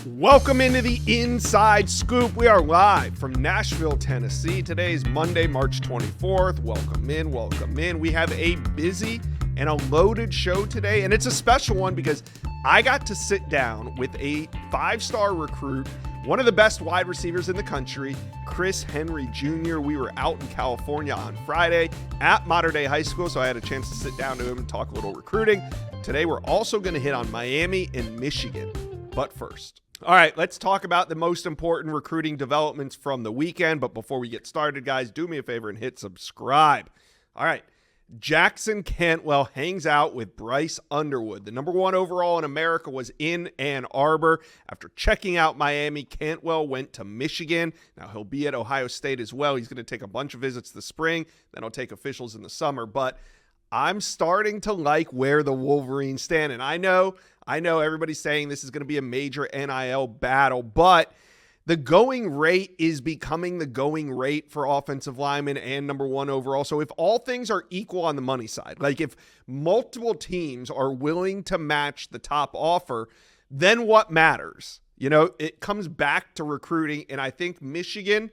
Welcome into the Inside Scoop. We are live from Nashville, Tennessee. Today is Monday, March 24th. Welcome in, welcome in. We have a busy and a loaded show today, and it's a special one because I got to sit down with a five-star recruit, one of the best wide receivers in the country, Chris Henry Jr. We were out in California on Friday at Mater Dei High School, so I had a chance to sit down to him and talk a little recruiting. Today, we're also going to hit on Miami and Michigan. But first, all right, let's talk about the most important recruiting developments from the weekend. But before we get started, guys, do me a favor and hit subscribe. All right, Jackson Cantwell hangs out with Bryce Underwood. The number one overall in America was in Ann Arbor. After checking out Miami, Cantwell went to Michigan. Now, he'll be at Ohio State as well. He's going to take a bunch of visits this spring. Then he'll take officials in the summer. But I'm starting to like where the Wolverines stand. And I know everybody's saying this is going to be a major NIL battle, but the going rate is becoming the going rate for offensive linemen and number one overall. So if all things are equal on the money side, like if multiple teams are willing to match the top offer, then what matters? You know, it comes back to recruiting. And I think Michigan,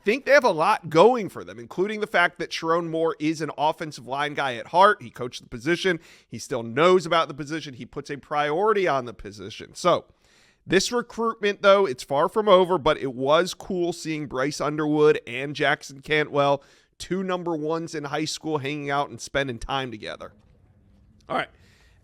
they have a lot going for them, including the fact that Sharon Moore is an offensive line guy at heart. He coached the position. He still knows about the position. He puts a priority on the position. So this recruitment, though, it's far from over, but it was cool seeing Bryce Underwood and Jackson Cantwell, two number ones in high school, hanging out and spending time together. All right.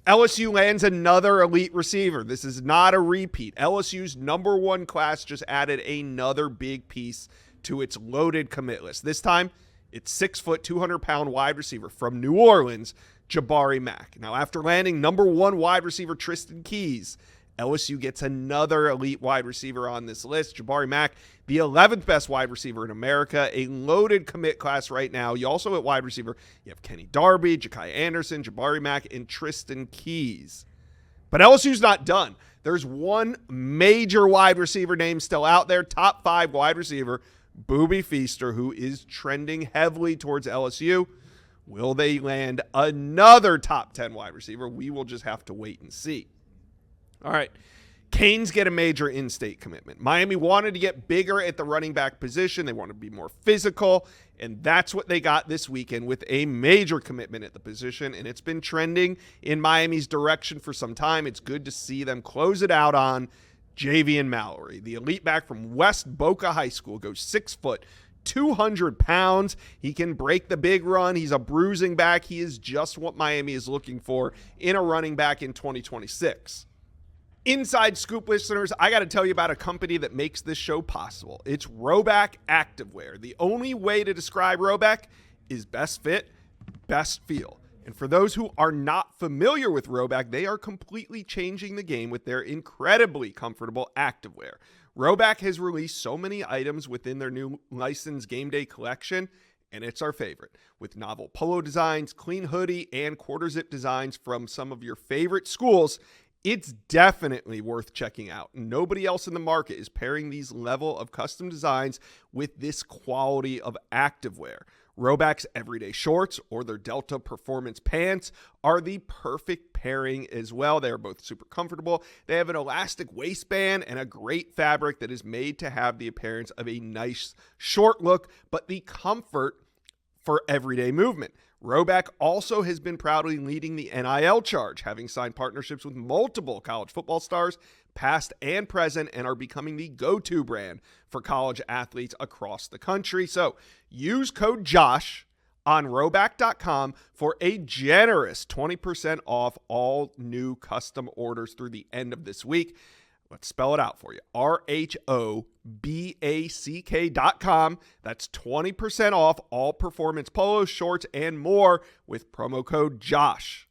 LSU lands another elite receiver. This is not a repeat. LSU's number one class just added another big piece to its loaded commit list. This time, it's 6 foot, 200-pound wide receiver from New Orleans, Jabari Mack. Now, after landing number one wide receiver Tristan Keys, LSU gets another elite wide receiver on this list. Jabari Mack, the 11th best wide receiver in America, a loaded commit class right now. You also at wide receiver, you have Kenny Darby, Ja'Kai Anderson, Jabari Mack, and Tristan Keys. But LSU's not done. There's one major wide receiver name still out there, top 5 wide receiver, Booby Feaster, who is trending heavily towards LSU. Will they land another top 10 wide receiver? We will just have to wait and see. All right. Canes get a major in-state commitment. Miami wanted to get bigger at the running back position. They wanted to be more physical, and that's what they got this weekend with a major commitment at the position, and it's been trending in Miami's direction for some time. It's good to see them close it out on Javian Mallory. The elite back from West Boca High School goes 6 foot, 200 pounds. He can break the big run. He's a bruising back. He is just what Miami is looking for in a running back in 2026. Inside Scoop listeners, I got to tell you about a company that makes this show possible. It's Rhoback Activewear. The only way to describe Rhoback is best fit, best feel. And for those who are not familiar with Rhoback, they are completely changing the game with their incredibly comfortable activewear. Rhoback has released so many items within their new licensed game day collection, and it's our favorite. With novel polo designs, clean hoodie, and quarter zip designs from some of your favorite schools, it's definitely worth checking out. Nobody else in the market is pairing these level of custom designs with this quality of activewear. Rhoback's everyday shorts or their Delta Performance pants are the perfect pairing as well. They are both super comfortable. They have an elastic waistband and a great fabric that is made to have the appearance of a nice short look, but the comfort for everyday movement. Rhoback also has been proudly leading the NIL charge, having signed partnerships with multiple college football stars, past and present, and are becoming the go-to brand for college athletes across the country. So use code JOSH on Rhoback.com for a generous 20% off all new custom orders through the end of this week. Let's spell it out for you. RHOBACK.com. That's 20% off all performance polos, shorts, and more with promo code JOSH.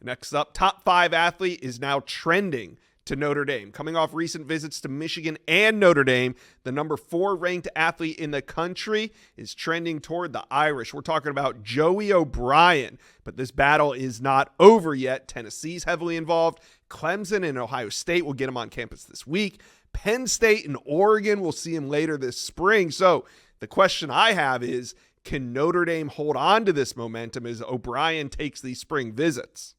Next up, top 5 athlete is now trending to Notre Dame. Coming off recent visits to Michigan and Notre Dame, the number 4 ranked athlete in the country is trending toward the Irish. We're talking about Joey O'Brien, but this battle is not over yet. Tennessee's heavily involved. Clemson and Ohio State will get him on campus this week. Penn State and Oregon will see him later this spring. So the question I have is, can Notre Dame hold on to this momentum as O'Brien takes these spring visits?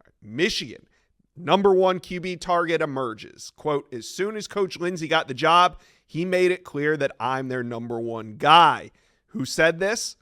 All right, Michigan. Number one QB target emerges. Quote, as soon as Coach Lindsey got the job, he made it clear that I'm their number one guy. Who said this?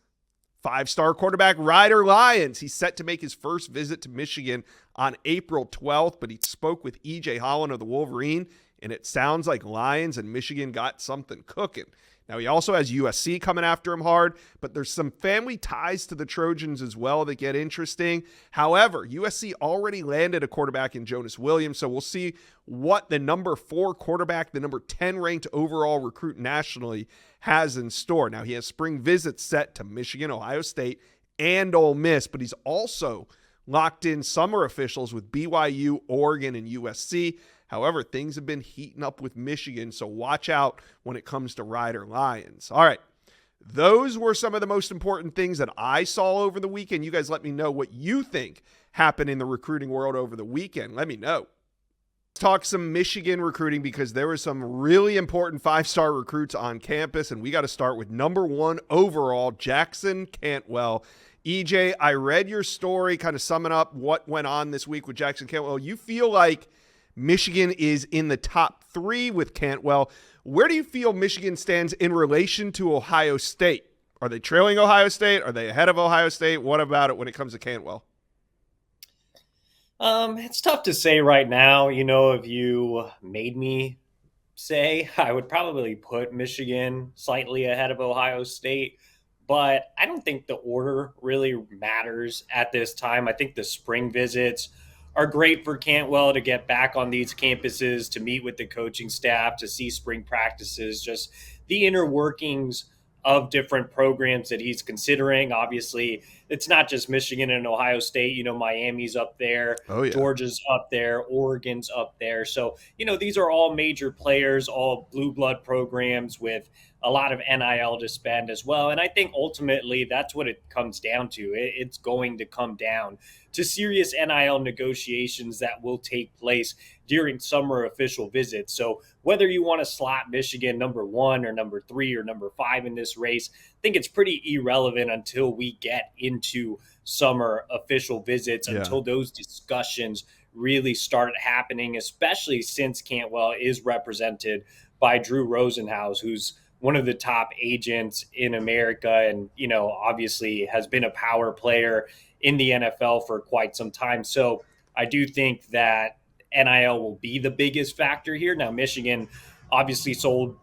Five-star quarterback Ryder Lyons. He's set to make his first visit to Michigan on April 12th, but he spoke with E.J. Holland of the Wolverine, and it sounds like Lyons and Michigan got something cooking. Now, he also has USC coming after him hard, but there's some family ties to the Trojans as well that get interesting. However, USC already landed a quarterback in Jonas Williams, so we'll see what the number 4 quarterback, the number 10 ranked overall recruit nationally, has in store. Now, he has spring visits set to Michigan, Ohio State, and Ole Miss, but he's also locked in summer officials with BYU, Oregon, and USC. However, things have been heating up with Michigan, so watch out when it comes to Ryder Lyons. All right, those were some of the most important things that I saw over the weekend. You guys let me know what you think happened in the recruiting world over the weekend. Let me know. Let's talk some Michigan recruiting because there were some really important 5-star recruits on campus, and we got to start with number 1 overall, Jackson Cantwell. EJ, I read your story kind of summing up what went on this week with Jackson Cantwell. You feel like Michigan is in the top 3 with Cantwell. Where do you feel Michigan stands in relation to Ohio State? Are they trailing Ohio State? Are they ahead of Ohio State? What about it when it comes to Cantwell? It's tough to say right now. If you made me say, I would probably put Michigan slightly ahead of Ohio State, but I don't think the order really matters at this time. I think the spring visits are great for Cantwell to get back on these campuses, to meet with the coaching staff, to see spring practices, just the inner workings of different programs that he's considering. Obviously, it's not just Michigan and Ohio State. Miami's up there, Oh, yeah. Georgia's up there, Oregon's up there. So, these are all major players, all blue blood programs with a lot of NIL to spend as well. And I think ultimately that's what it comes down to. It's going to come down to serious NIL negotiations that will take place during summer official visits. So whether you want to slot Michigan number 1 or number 3 or number 5 in this race, I think it's pretty irrelevant until we get into summer official visits, until those discussions really start happening, especially since Cantwell is represented by Drew Rosenhaus, who's one of the top agents in America and, obviously has been a power player in the NFL for quite some time. So I do think that NIL will be the biggest factor here. Now, Michigan obviously sold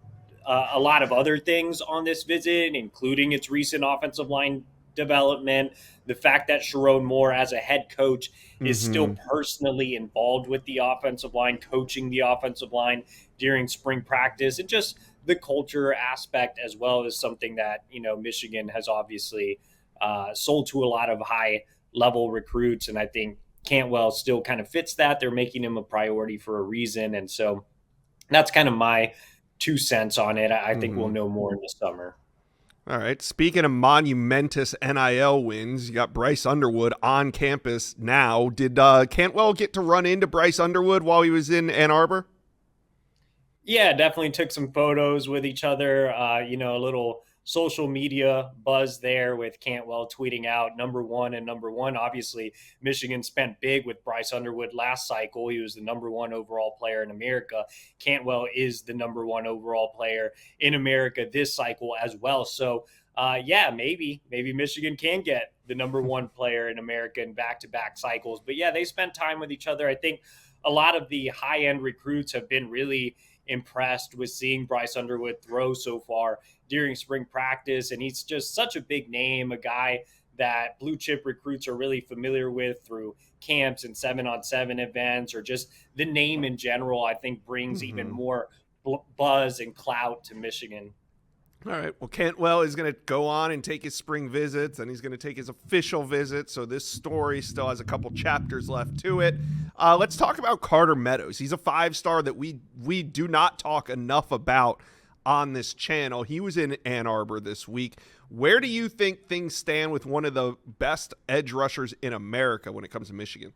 a lot of other things on this visit, including its recent offensive line development, the fact that Sharon Moore, as a head coach, is still personally involved with the offensive line, coaching the offensive line during spring practice, and just the culture aspect as well is something that, Michigan has obviously sold to a lot of high level recruits. And I think Cantwell still kind of fits that. They're making him a priority for a reason. And so that's kind of my 2 cents on it. I think we'll know more in the summer. All right. Speaking of monumentous NIL wins, you got Bryce Underwood on campus now. Did Cantwell get to run into Bryce Underwood while he was in Ann Arbor? Yeah, definitely took some photos with each other. A little social media buzz there with Cantwell tweeting out number 1 and number 1. Obviously, Michigan spent big with Bryce Underwood last cycle. He was the number 1 overall player in America. Cantwell is the number 1 overall player in America this cycle as well. So, maybe Michigan can get the number 1 player in America in back-to-back cycles. But yeah, they spent time with each other. I think a lot of the high-end recruits have been really impressed with seeing Bryce Underwood throw so far during spring practice. And he's just such a big name, a guy that blue chip recruits are really familiar with through camps and 7-on-7 events, or just the name in general, I think brings even more buzz and clout to Michigan. All right. Well, Cantwell is going to go on and take his spring visits, and he's going to take his official visit. So this story still has a couple chapters left to it. Let's talk about Carter Meadows. He's a 5-star that we do not talk enough about on this channel. He was in Ann Arbor this week. Where do you think things stand with one of the best edge rushers in America when it comes to Michigan?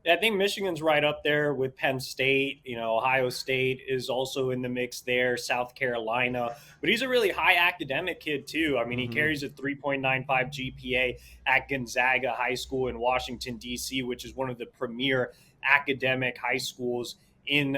I think Michigan's right up there with Penn State. Ohio State is also in the mix there, South Carolina. But he's a really high academic kid, too. I mean, he carries a 3.95 GPA at Gonzaga High School in Washington, D.C., which is one of the premier academic high schools in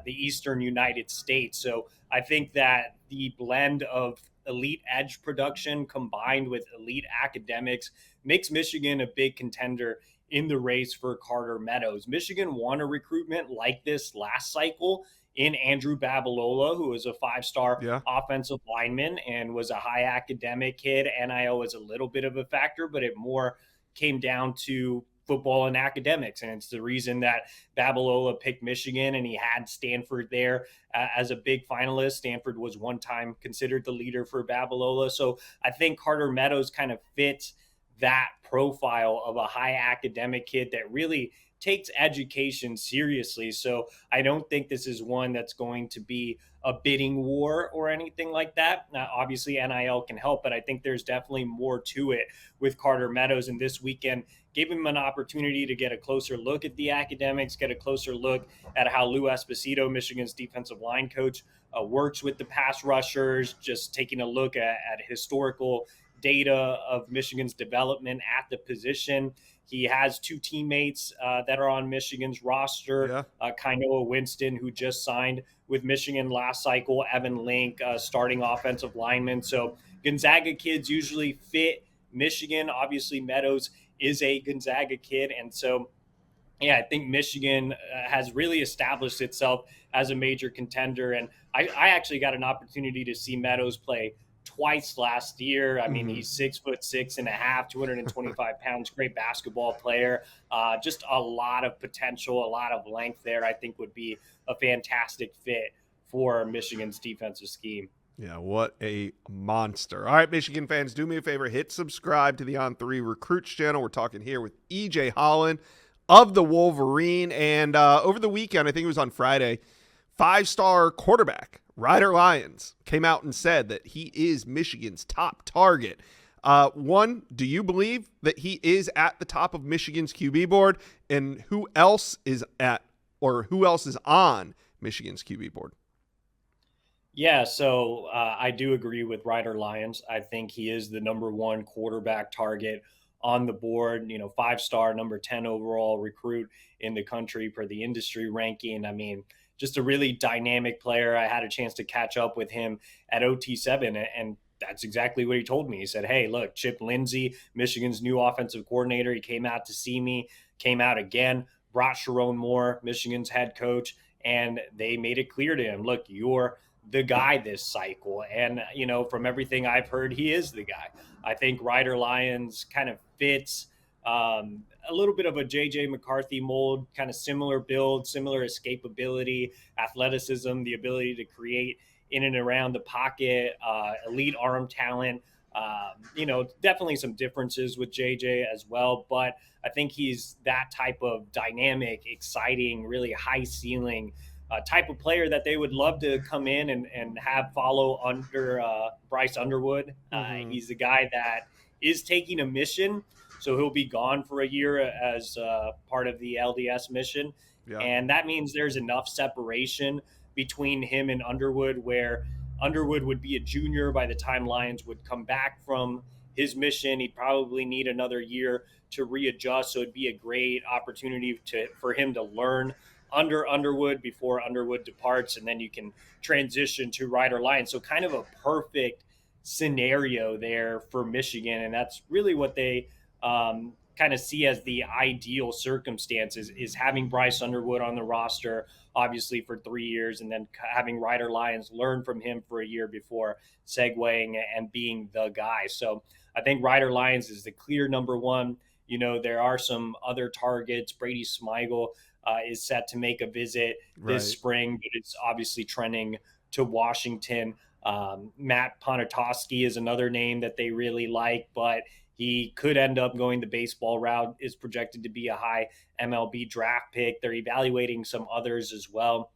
the eastern United States. So I think that the blend of elite edge production combined with elite academics makes Michigan a big contender in the race for Carter Meadows. Michigan won a recruitment like this last cycle in Andrew Babalola, who was a 5-star Yeah. offensive lineman and was a high academic kid. NIL was a little bit of a factor, but it more came down to football and academics. And it's the reason that Babalola picked Michigan, and he had Stanford there as a big finalist. Stanford was one time considered the leader for Babalola. So I think Carter Meadows kind of fits that profile of a high academic kid that really takes education seriously. So I don't think this is one that's going to be a bidding war or anything like that. Now, obviously, NIL can help, but I think there's definitely more to it with Carter Meadows. And this weekend gave him an opportunity to get a closer look at the academics, get a closer look at how Lou Esposito, Michigan's defensive line coach, works with the pass rushers, just taking a look at historical data of Michigan's development at the position. He has two teammates that are on Michigan's roster. Kainoa Winston, who just signed with Michigan last cycle, Evan Link, starting offensive lineman. So Gonzaga kids usually fit Michigan. Obviously, Meadows is a Gonzaga kid. And so, yeah, I think Michigan has really established itself as a major contender. And I actually got an opportunity to see Meadows play twice last year. I mean, he's 6'6.5", 225 pounds, great basketball player. Just a lot of potential, a lot of length there. I think would be a fantastic fit for Michigan's defensive scheme. Yeah, what a monster. All right, Michigan fans, do me a favor, hit subscribe to the On3 Recruits channel. We're talking here with EJ Holland of the Wolverine. And over the weekend, I think it was on Friday, 5-star quarterback Ryder Lyons came out and said that he is Michigan's top target. One, do you believe that he is at the top of Michigan's QB board? And who else is on Michigan's QB board? Yeah, so I do agree with Ryder Lyons. I think he is the number one quarterback target on the board, 5-star, number 10 overall recruit in the country per the industry ranking. I mean, just a really dynamic player. I had a chance to catch up with him at OT7, and that's exactly what he told me. He said, hey, look, Chip Lindsey, Michigan's new offensive coordinator, he came out to see me, came out again, brought Sharon Moore, Michigan's head coach, and they made it clear to him, look, you're the guy this cycle. And, from everything I've heard, he is the guy. I think Ryder Lyons kind of fits a little bit of a JJ McCarthy mold, kind of similar build, similar escapability, athleticism, the ability to create in and around the pocket, elite arm talent. Definitely some differences with JJ as well, but I think he's that type of dynamic, exciting, really high ceiling type of player that they would love to come in and have follow under Bryce Underwood. He's the guy that is taking a mission, so he'll be gone for a year as part of the LDS mission. Yeah. And that means there's enough separation between him and Underwood where Underwood would be a junior by the time Lyons would come back from his mission. He'd probably need another year to readjust, so it'd be a great opportunity for him to learn under Underwood before Underwood departs, and then you can transition to Ryder Lyons. So kind of a perfect scenario there for Michigan, and that's really what they kind of see as the ideal circumstances, is having Bryce Underwood on the roster, obviously for 3 years, and then having Ryder Lyons learn from him for a year before segueing and being the guy. So I think Ryder Lyons is the clear number one. There are some other targets. Brady Smigel is set to make a visit this spring, but it's obviously trending to Washington. Matt Ponatoski is another name that they really like, but he could end up going the baseball route, is projected to be a high MLB draft pick. They're evaluating some others as well,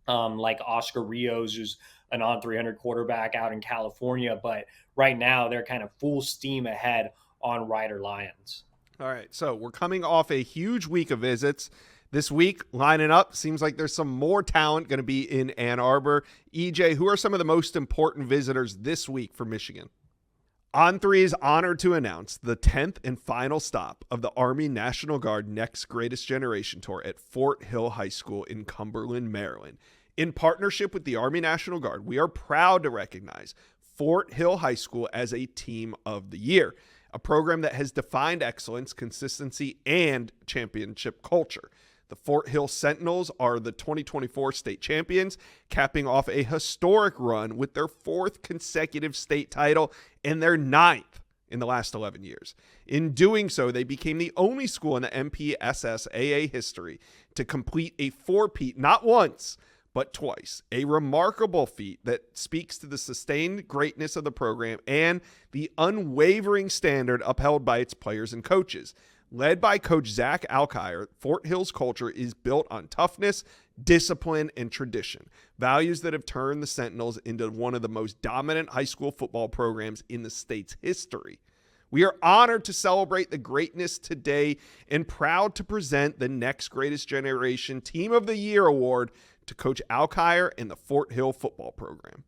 like Oscar Rios, who's an on-300 quarterback out in California. But right now, they're kind of full steam ahead on Ryder Lyons. All right, so we're coming off a huge week of visits. This week, lining up, seems like there's some more talent going to be in Ann Arbor. EJ, who are some of the most important visitors this week for Michigan? On3 is honored to announce the 10th and final stop of the Army National Guard Next Greatest Generation Tour at Fort Hill High School in Cumberland, Maryland. In partnership with the Army National Guard, we are proud to recognize Fort Hill High School as a Team of the Year, a program that has defined excellence, consistency, and championship culture. The Fort Hill Sentinels are the 2024 state champions, capping off a historic run with their 4th consecutive state title and their 9th in the last 11 years. In doing so, they became the only school in the MPSSAA history to complete a four-peat not once, but twice. A remarkable feat that speaks to the sustained greatness of the program and the unwavering standard upheld by its players and coaches. Led by Coach Zach Alkire, Fort Hill's culture is built on toughness, discipline, and tradition, values that have turned the Sentinels into one of the most dominant high school football programs in the state's history. We are honored to celebrate the greatness today and proud to present the Next Greatest Generation Team of the Year award to Coach Alkire and the Fort Hill football program.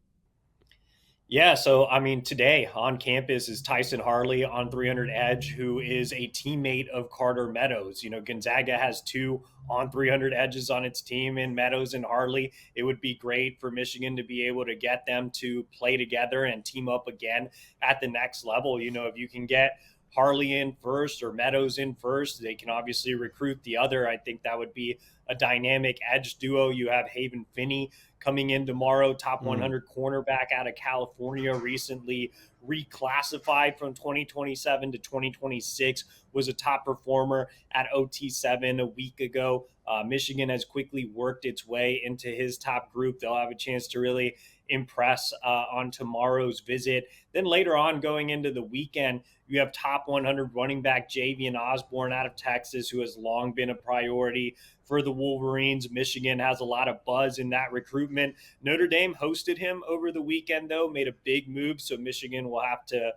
Yeah, so I mean, today on campus is Tyson Harley on 300 Edge, who is a teammate of Carter Meadows. You know, Gonzaga has 2 on 300 Edges on its team in Meadows and Harley. It would be great for Michigan to be able to get them to play together and team up again at the next level. You know, if you can get Harley in first or Meadows in first, they can obviously recruit the other. I think that would be a dynamic edge duo. You have Haven Finney coming in tomorrow, top 100 cornerback out of California, recently reclassified from 2027 to 2026, was a top performer at OT7 a week ago. Michigan has quickly worked its way into his top group. They'll have a chance to really impress on tomorrow's visit. Then later on, going into the weekend, you have top 100 running back Javian Osborne out of Texas, who has long been a priority for the Wolverines. Michigan has a lot of buzz in that recruitment. Notre Dame hosted him over the weekend, though, made a big move. So Michigan will have to,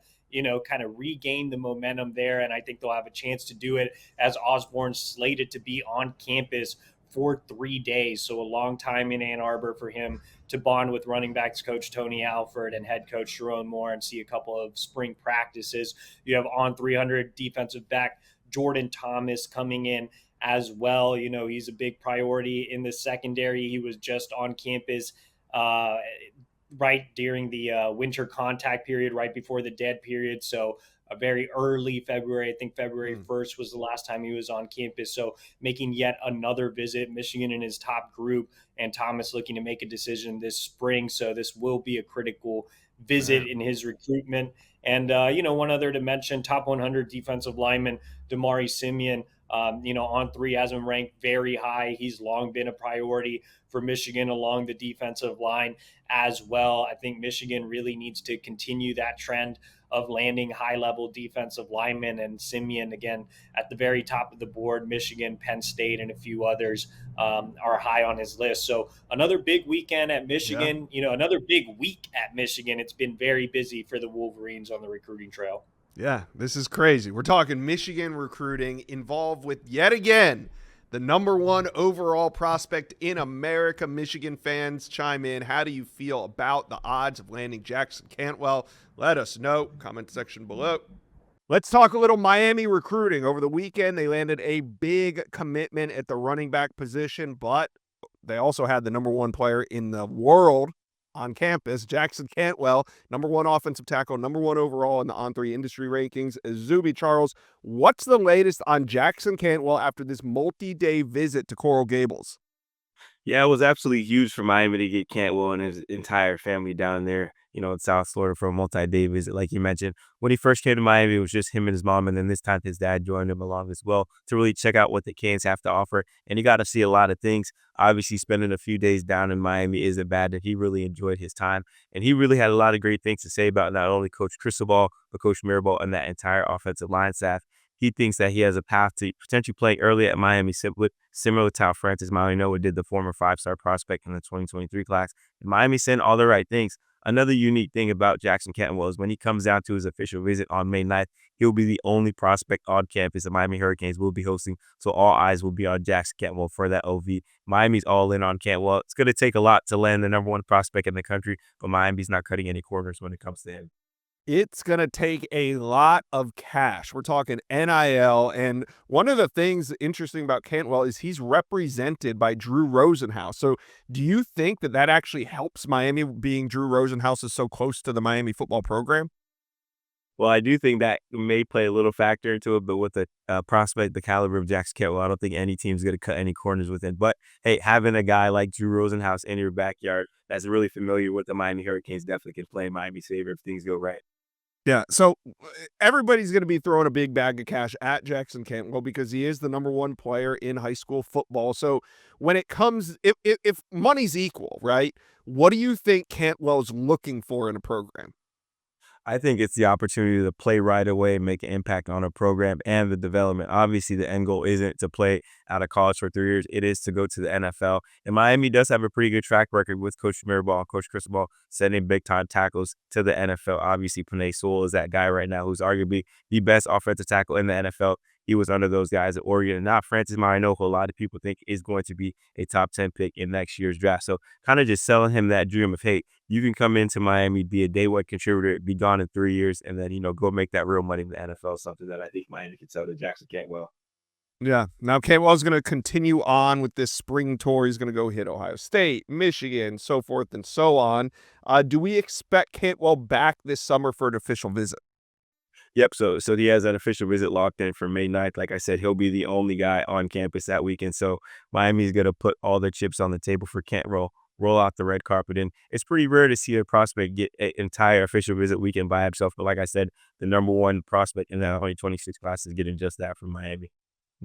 kind of regain the momentum there. And I think they'll have a chance to do it as Osborne's slated to be on campus for 3 days. So a long time in Ann Arbor for him to bond with running backs coach Tony Alford and head coach Sharon Moore and see a couple of spring practices. You have on 300 defensive back Jordan Thomas coming in as well. You know, he's a big priority in the secondary. He was just on campus right during the winter contact period, right before the dead period. So a very early February. I think February 1st was the last time he was on campus. So making yet another visit, Michigan in his top group, and Thomas looking to make a decision this spring. So this will be a critical visit in his recruitment. And, one other to mention, top 100 defensive lineman, Damari Simeon, on 3 has him ranked very high. He's long been a priority for Michigan along the defensive line as well. I think Michigan really needs to continue that trend of landing high-level defensive linemen, and Simeon, again, at the very top of the board. Michigan, Penn State, and a few others are high on his list. So another big weekend at Michigan, another big week at Michigan. It's been very busy for the Wolverines on the recruiting trail. Yeah, this is crazy. We're talking Michigan recruiting involved with, yet again, the number 1 overall prospect in America. Michigan fans, chime in. How do you feel about the odds of landing Jackson Cantwell? Let us know. Comment section below. Let's talk a little Miami recruiting. Over the weekend, they landed a big commitment at the running back position, but they also had the number 1 player in the world on campus, Jackson Cantwell, number 1 offensive tackle, number 1 overall in the On3 industry rankings. Zuby Charles, what's the latest on Jackson Cantwell after this multi-day visit to Coral Gables? Yeah, it was absolutely huge for Miami to get Cantwell and his entire family down there, in South Florida for a multi-day visit, like you mentioned. When he first came to Miami, it was just him and his mom, and then this time his dad joined him along as well to really check out what the Canes have to offer. And he got to see a lot of things. Obviously, spending a few days down in Miami isn't bad, and he really enjoyed his time. And he really had a lot of great things to say about not only Coach Cristobal, but Coach Mirabal and that entire offensive line staff. He thinks that he has a path to potentially playing early at Miami, similar to how Francis Mauigoa did, the former 5-star prospect in the 2023 class. And Miami saying all the right things. Another unique thing about Jackson Cantwell is when he comes down to his official visit on May 9th, he'll be the only prospect on campus the Miami Hurricanes will be hosting. So all eyes will be on Jackson Cantwell for that OV. Miami's all in on Cantwell. It's going to take a lot to land the number 1 prospect in the country, but Miami's not cutting any corners when it comes to him. It's going to take a lot of cash. We're talking NIL. And one of the things interesting about Cantwell is he's represented by Drew Rosenhaus. So do you think that that actually helps Miami, being Drew Rosenhaus is so close to the Miami football program? Well, I do think that may play a little factor into it, but with the prospect, the caliber of Jackson Cantwell, I don't think any team's going to cut any corners with him. But hey, having a guy like Drew Rosenhaus in your backyard that's really familiar with the Miami Hurricanes definitely can play in Miami's favor if things go right. Yeah, so everybody's going to be throwing a big bag of cash at Jackson Cantwell because he is the number one player in high school football. So when it comes, if money's equal, right? What do you think Cantwell's looking for in a program? I think it's the opportunity to play right away, make an impact on a program and the development. Obviously, the end goal isn't to play out of college for 3 years. It is to go to the NFL. And Miami does have a pretty good track record with Coach Mirabal and Coach Cristobal sending big-time tackles to the NFL. Obviously, Panay Sewell is that guy right now who's arguably the best offensive tackle in the NFL. He was under those guys at Oregon. And now Francis Marino, who a lot of people think is going to be a top 10 pick in next year's draft. So kind of just selling him that dream of, hey, you can come into Miami, be a day one contributor, be gone in 3 years, and then, go make that real money in the NFL, something that I think Miami can sell to Jackson Cantwell. Yeah. Now Cantwell's going to continue on with this spring tour. He's going to go hit Ohio State, Michigan, so forth and so on. Do we expect Cantwell back this summer for an official visit? Yep, so he has an official visit locked in for May 9th. Like I said, he'll be the only guy on campus that weekend. So Miami's gonna put all their chips on the table for Kent roll out the red carpet. And it's pretty rare to see a prospect get an entire official visit weekend by himself. But like I said, the number one prospect in that 2026 class is getting just that from Miami.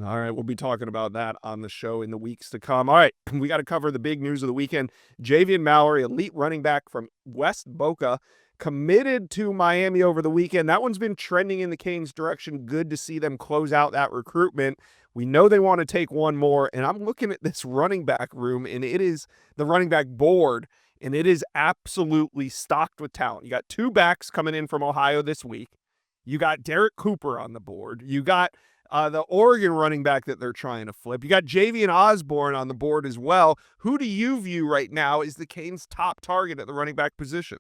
All right, we'll be talking about that on the show in the weeks to come. All right, we got to cover the big news of the weekend. Javian Mallory, elite running back from West Boca, committed to Miami over the weekend. That one's been trending in the Canes' direction. Good to see them close out that recruitment. We know they want to take one more, and I'm looking at this running back room, and it is the running back board, and it is absolutely stocked with talent. You got two backs coming in from Ohio this week. You got Derek Cooper on the board. You got the Oregon running back that they're trying to flip. You got Javian Osborne on the board as well. Who do you view right now as the Canes' top target at the running back position?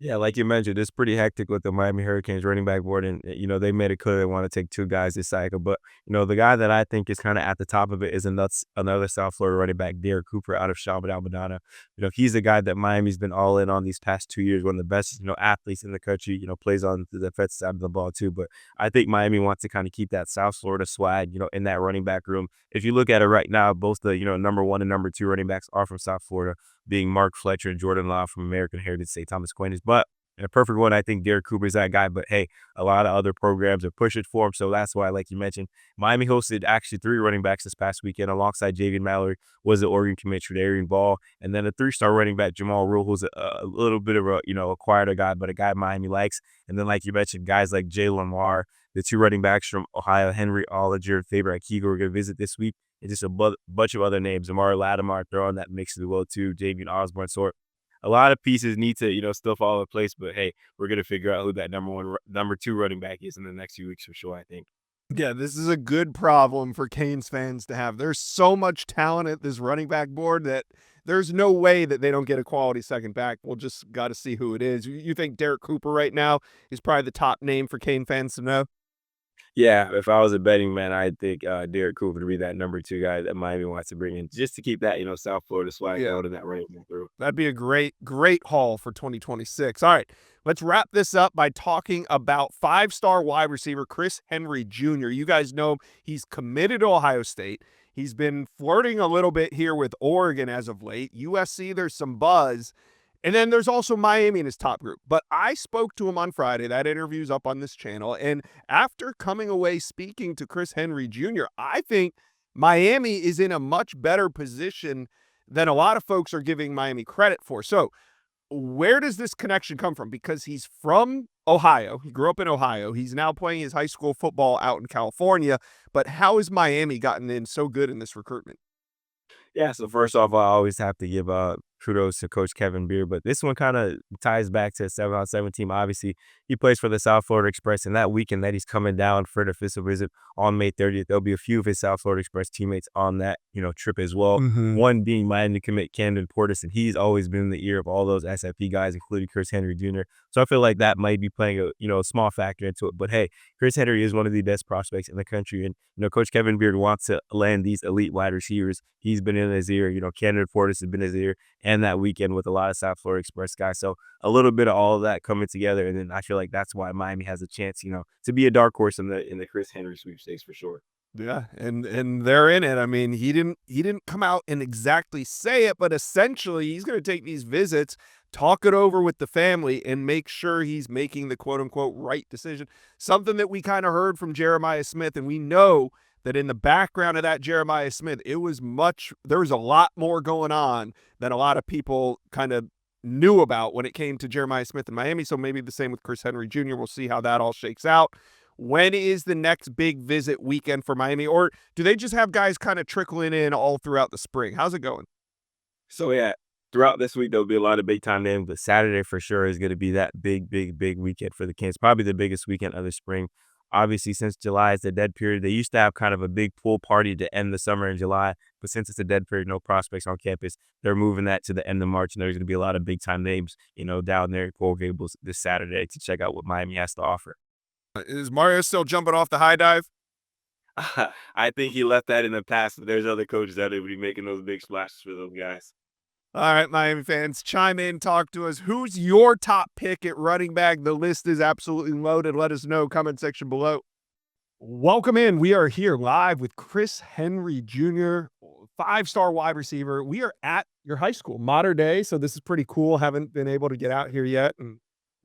Yeah, like you mentioned, it's pretty hectic with the Miami Hurricanes running back board, and they made it clear they want to take two guys this cycle. But the guy that I think is kind of at the top of it is another South Florida running back, Derek Cooper, out of Shabbat Al-Madonna. He's the guy that Miami's been all in on these past 2 years. One of the best athletes in the country. Plays on the defensive side of the ball too. But I think Miami wants to kind of keep that South Florida swag, in that running back room. If you look at it right now, both the number one and number two running backs are from South Florida, being Mark Fletcher and Jordan Love from American Heritage St. Thomas Aquinas. But in a perfect one, I think Derek Cooper is that guy. But hey, a lot of other programs are pushing for him. So that's why, like you mentioned, Miami hosted actually three running backs this past weekend. Alongside Javian Mallory was the Oregon commit Tredarian Ball. And then a three-star running back, Jamal Rule, who's a little bit of a quieter guy, but a guy Miami likes. And then, like you mentioned, guys like Jay Lamar, the two running backs from Ohio, Henry Ollinger, Faber Akigo, are going to visit this week. And just a bunch of other names. Amari Lattimore throwing that mix as well too. Javian Osborne. So a lot of pieces need to still fall in place. But hey, we're gonna figure out who that number two running back is in the next few weeks for sure, I think. Yeah, this is a good problem for Canes fans to have. There's so much talent at this running back board that there's no way that they don't get a quality second back. We'll just got to see who it is. You think Derek Cooper right now is probably the top name for Cane fans to know? Yeah, if I was a betting man, I'd think Derek Cooper to be that number two guy that Miami wants to bring in just to keep that South Florida swag Yeah. going in that running back through. That'd be a great haul for 2026. All right, let's wrap this up by talking about five-star wide receiver Chris Henry Jr. You guys know he's committed to Ohio State. He's been flirting a little bit here with Oregon as of late. USC, there's some buzz. And then there's also Miami in his top group. But I spoke to him on Friday. That interview's up on this channel. And after coming away speaking to Chris Henry Jr., I think Miami is in a much better position than a lot of folks are giving Miami credit for. So where does this connection come from? Because he's from Ohio. He grew up in Ohio. He's now playing his high school football out in California. But how has Miami gotten in so good in this recruitment? Yeah, so first off, I always have to give kudos to Coach Kevin Beard. But this one kind of ties back to a 7-on-7 team. Obviously, he plays for the South Florida Express, and that weekend that he's coming down for the official visit on May 30th, there'll be a few of his South Florida Express teammates on that, trip as well. Mhm. One being Miami commit Camden Portis, and he's always been in the ear of all those SFP guys, including Chris Henry Jr. So I feel like that might be playing a small factor into it. But hey, Chris Henry is one of the best prospects in the country, and Coach Kevin Beard wants to land these elite wide receivers. He's been in his ear. Camden Portis has been in his ear, and that weekend with a lot of South Florida Express guys. So a little bit of all of that coming together, and then I feel like that's why Miami has a chance, to be a dark horse in the Chris Henry sweepstakes for sure. Yeah, and they're in it. I mean, he didn't come out and exactly say it, but essentially he's going to take these visits, talk it over with the family, and make sure he's making the quote unquote right decision. Something that we kind of heard from Jeremiah Smith, and we know that in the background of that Jeremiah Smith, there was a lot more going on than a lot of people kind of knew about when it came to Jeremiah Smith in Miami. So maybe the same with Chris Henry Jr. We'll see how that all shakes out. When is the next big visit weekend for Miami? Or do they just have guys kind of trickling in all throughout the spring? How's it going? So yeah, throughout this week there'll be a lot of big time names, but Saturday for sure is going to be that big, big, big weekend for the Kings. Probably the biggest weekend of the spring. Obviously, since July is the dead period, they used to have kind of a big pool party to end the summer in July. But since it's a dead period, no prospects on campus, they're moving that to the end of March, and there's going to be a lot of big time names, down there in Coral Gables this Saturday to check out what Miami has to offer. Is Mario still jumping off the high dive? I think he left that in the past, but there's other coaches that would be making those big splashes for those guys. All right, Miami fans, chime in, talk to us. Who's your top pick at running back? The list is absolutely loaded. Let us know, comment section below. Welcome in. We are here live with Chris Henry Jr., 5-star wide receiver. We are at your high school, Modern Day, so this is pretty cool. Haven't been able to get out here yet, and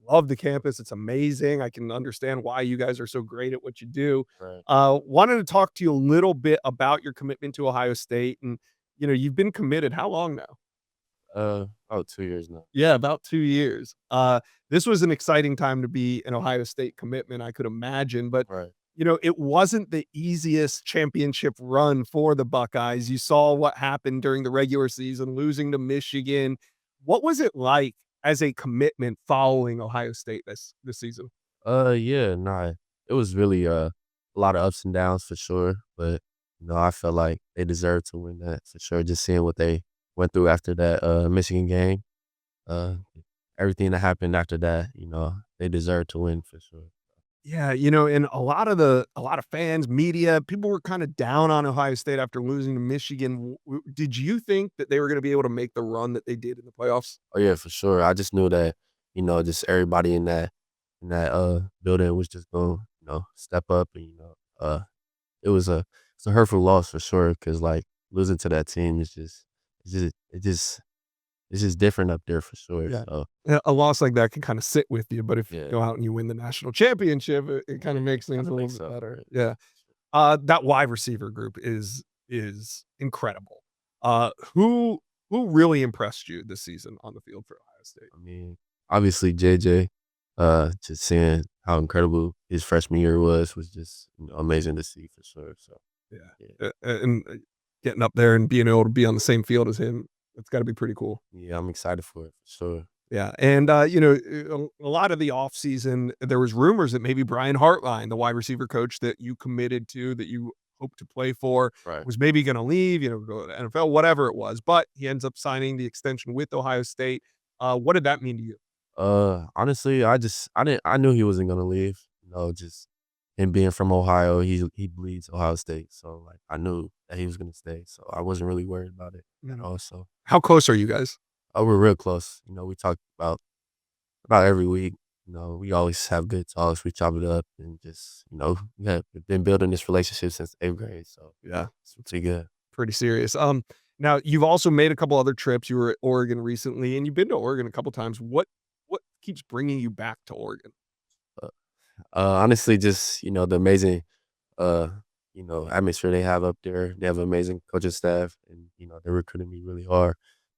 love the campus. It's amazing. I can understand why you guys are so great at what you do. Right. Wanted to talk to you a little bit about your commitment to Ohio State, and you've been committed how long now? About 2 years now. Yeah, about 2 years. This was an exciting time to be an Ohio State commitment, I could imagine, but Right. it wasn't the easiest championship run for the Buckeyes. You saw what happened during the regular season, losing to Michigan. What was it like as a commitment following Ohio State this season? Yeah, nah. It was really a lot of ups and downs for sure, but I felt like they deserved to win that for sure. Just seeing what they went through after that Michigan game, uh, everything that happened after that, they deserved to win for sure. Yeah, and a lot of fans, media, people were kind of down on Ohio State after losing to Michigan. Did you think that they were going to be able to make the run that they did in the playoffs? Oh yeah, for sure. I just knew that, just everybody in that building was just going, step up and it's a hurtful loss for sure because like losing to that team is it's just different up there for sure. Yeah. So A loss like that can kind of sit with you, but if you yeah, go out and you win the national championship, it kind of makes things I a little think bit so. better. Yeah. Yeah. That wide receiver group is incredible. Who really impressed you this season on the field for Ohio State? I mean, obviously JJ, just seeing how incredible his freshman year was just amazing to see for sure. So yeah, And getting up there and being able to be on the same field as him, it's got to be pretty cool. yeah, I'm excited for it for sure. Yeah, and, a lot of the offseason, there was rumors that maybe Brian Hartline, the wide receiver coach that you committed to, that you hope to play for, Right. was maybe gonna leave, go to the NFL, whatever it was, but he ends up signing the extension with Ohio State. What did that mean to you? Honestly, I knew he wasn't gonna leave. Just him being from Ohio, he bleeds Ohio State. So like I knew that he was gonna stay. So I wasn't really worried about it at all. So How close are you guys? we're real close. We talk about every week. We always have good talks. We chop it up and just, we've been building this relationship since 8th grade. So Yeah. it's pretty good. Pretty serious. Now you've also made a couple other trips. You were at Oregon recently, and you've been to Oregon a couple times. What keeps bringing you back to Oregon? Honestly, just, the amazing, uh, atmosphere they have up there. They have an amazing coaching staff and, they're recruiting me really hard.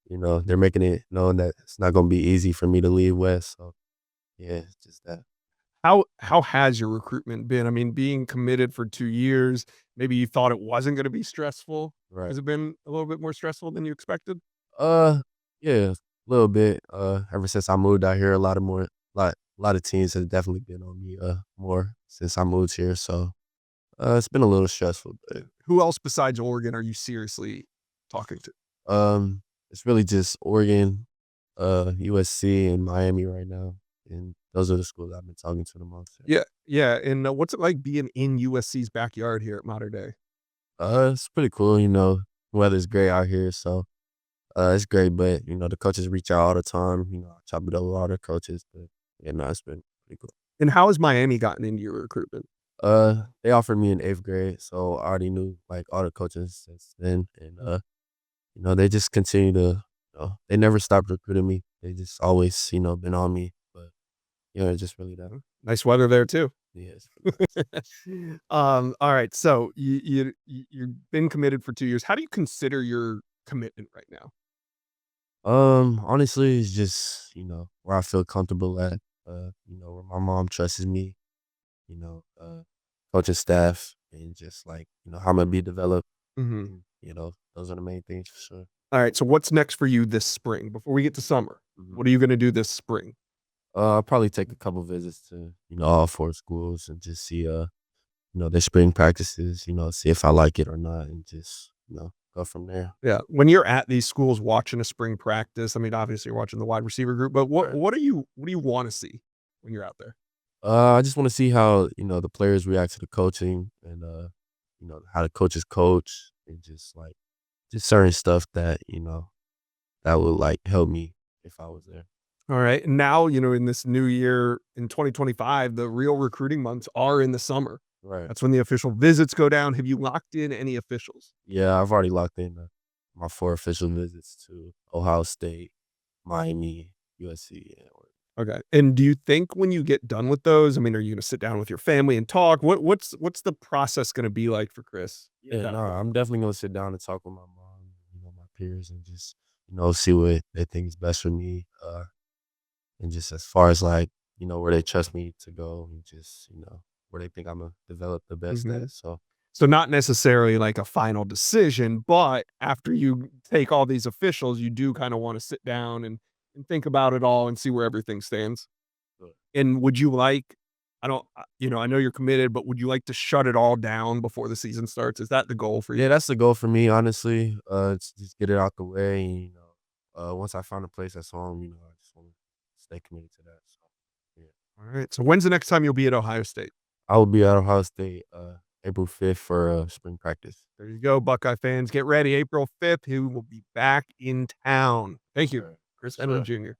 They're making it known that it's not going to be easy for me to leave West. So yeah, it's just that. How has your recruitment been? I mean, being committed for 2 years, maybe you thought it wasn't gonna be stressful. Right. Has it been a little bit more stressful than you expected? Uh, Yeah, a little bit. Ever since I moved out here, a lot of teams have definitely been on me more since I moved here. So it's been a little stressful, but Who else besides Oregon are you seriously talking to? it's really just Oregon, USC, and Miami right now, and those are the schools I've been talking to the most. Yeah, yeah, and, what's it like being in USC's backyard here at Mater Dei? It's pretty cool. Weather's great out here, so it's great. But the coaches reach out all the time. I chop it up with all the coaches, but yeah, no, it's been pretty cool. And how has Miami gotten into your recruitment? They offered me in 8th grade, so I already knew like all the coaches since then, and they just continue to, they never stopped recruiting me. They just always, been on me. But it's just really that. Nice weather there too. Yes. All right, so you've been committed for 2 years. How do you consider your commitment right now? Honestly, it's just, where I feel comfortable at, where my mom trusts me, coaching staff, and just like, how I'm gonna be developed. Mhm. And, those are the main things for sure. All right, so what's next for you this spring before we get to summer? Mhm. What are you gonna do this spring? I'll probably take a couple visits to, all 4 schools and just see, their spring practices, see if I like it or not, and just, go from there. Yeah, when you're at these schools watching a spring practice, I mean, obviously you're watching the wide receiver group, but Right. what do you wanna see when you're out there? I just wanna see how, the players react to the coaching and, how the coaches coach and just, like, just certain stuff that, that would, like, help me if I was there. All right, and now, in this new year, in 2025, the real recruiting months are in the summer. Right. That's when the official visits go down. Have you locked in any officials? Yeah, I've already locked in, my 4 official visits to Ohio State, Miami, USC, and Oregon. Okay, and do you think when you get done with those, I mean, are you gonna sit down with your family and talk? What's the process gonna be like for Chris? Yeah, no, I'm definitely gonna sit down and talk with my mom, my peers, and just, see what they think is best for me. And just as far as like, where they trust me to go and just, where they think Imma develop the best Mhm. at. So So not necessarily like a final decision, but after you take all these officials, you do kinda wanna sit down and think about it all and see where everything stands. Sure. And would you like I don't I know you're committed, but would you like to shut it all down before the season starts? Is that the goal for you? yeah, that's the goal for me, honestly. It's just get it out the way and, once I find a place that's home, I just wanna stay committed to that. So yeah. Alright, so when's the next time you'll be at Ohio State? I will be at Ohio State April 5th for spring practice. There you go, Buckeye fans. Get ready. April 5th, he will be back in town. Thank you, Sure. Chris Sure. Edlin Jr.